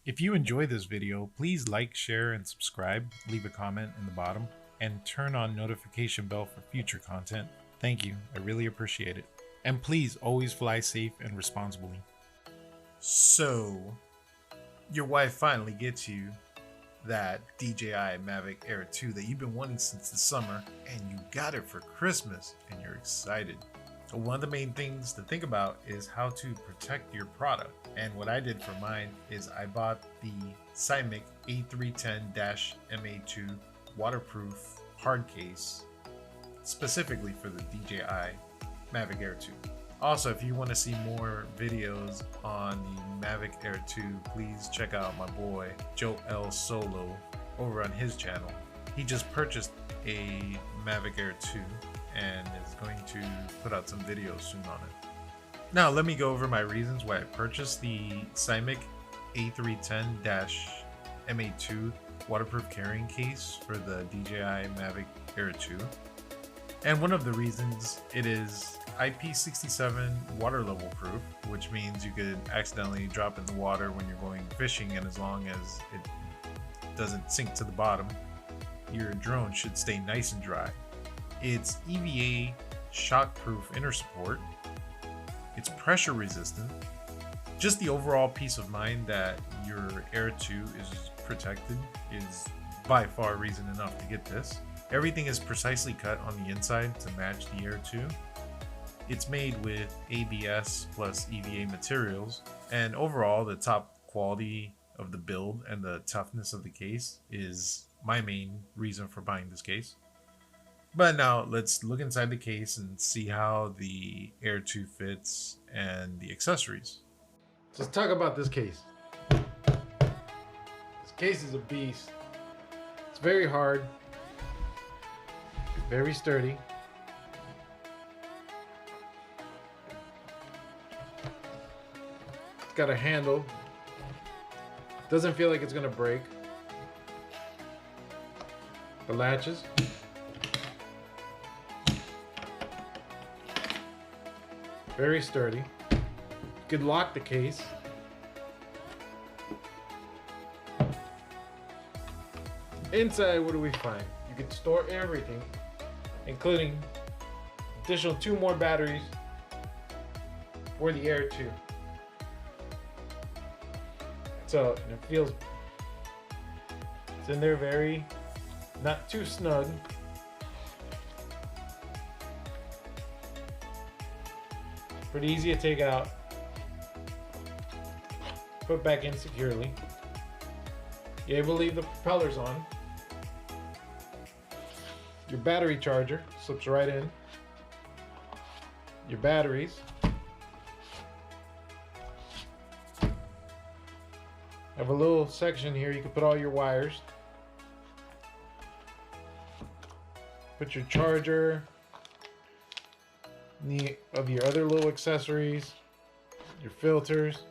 If you enjoy this video, please like, share, and subscribe, leave a comment in the bottom, and turn on notification bell for future content. Thank you, I really appreciate it. And please always fly safe and responsibly. So, your wife finally gets you that DJI Mavic Air 2 that you've been wanting since the summer, and you got it for Christmas, and you're excited. One of the main things to think about is how to protect your product. And what I did for mine is I bought the Symik A310-MA2 waterproof hard case specifically for the DJI Mavic Air 2. Also, if you want to see more videos on the Mavic Air 2, please check out my boy Joe L. Solo over on his channel. He just purchased a Mavic Air 2 and is going to put out some videos soon on it. Now let me go over my reasons why I purchased the Symik A310-MA2 waterproof carrying case for the DJI Mavic Air 2. And one of the reasons, it is IP67 water level proof, which means you could accidentally drop in the water when you're going fishing, and as long as it doesn't sink to the bottom, your drone should stay nice and dry. It's EVA shockproof inner support. It's pressure resistant. Just the overall peace of mind that your Air 2 is protected is by far reason enough to get this. Everything is precisely cut on the inside to match the Air 2. It's made with ABS plus EVA materials, and overall the top quality of the build and the toughness of the case is my main reason for buying this case. But now let's look inside the case and see how the Air 2 fits and the accessories. So let's talk about this case. This case is a beast. It's very hard, very sturdy. It's got a handle. Doesn't feel like it's gonna break. The latches. Very sturdy. You could lock the case. Inside, what do we find? You can store everything, including additional 2 more batteries for the Air 2. So, and it feels, it's in there very, not too snug. Pretty easy to take out, put back in securely. You're able to leave the propellers on. Your battery charger slips right in. Your batteries. Have a little section here you can put all your wires. Put your charger, any of your other little accessories, your filters.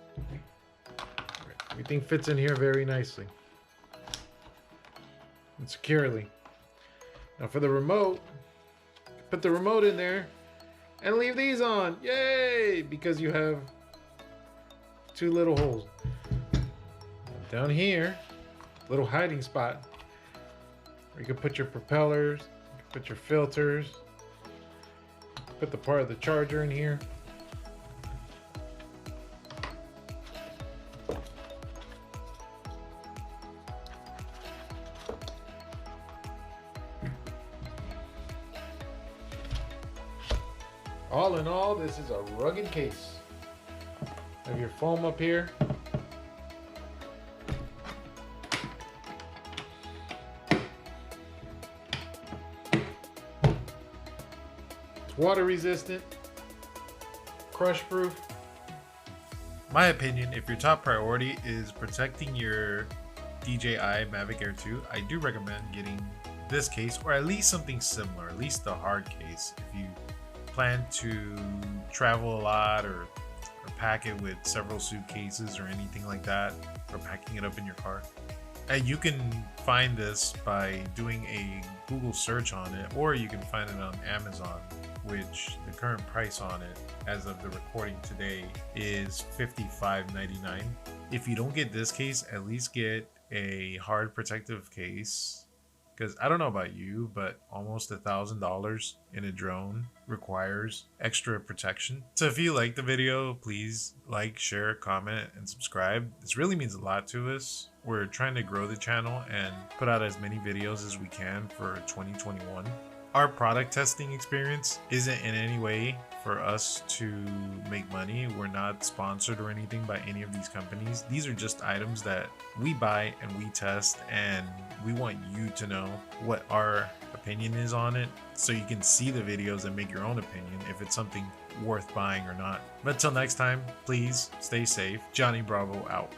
Everything fits in here very nicely and securely. Now for the remote, put the remote in there and leave these on. Yay! Because you have 2 little holes. Down here, little hiding spot where you can put your propellers, you can put your filters, put the part of the charger in here. All in all, this is a rugged case. Have your foam up here. Water resistant, crush proof. My opinion, if your top priority is protecting your DJI Mavic Air 2, I do recommend getting this case, or at least something similar, at least the hard case. If you plan to travel a lot or pack it with several suitcases or anything like that, or packing it up in your car. And you can find this by doing a Google search on it, or you can find it on Amazon, which the current price on it as of the recording today is $55.99. If you don't get this case, at least get a hard protective case, because I don't know about you, but almost $1,000 in a drone requires extra protection. So if you like the video, please like, share, comment, and subscribe. This really means a lot to us. We're trying to grow the channel and put out as many videos as we can for 2021. Our product testing experience isn't in any way for us to make money. We're not sponsored or anything by any of these companies. These are just items that we buy and we test, and we want you to know what our opinion is on it, so you can see the videos and make your own opinion if it's something worth buying or not. But till next time, please stay safe. Johnny Bravo out.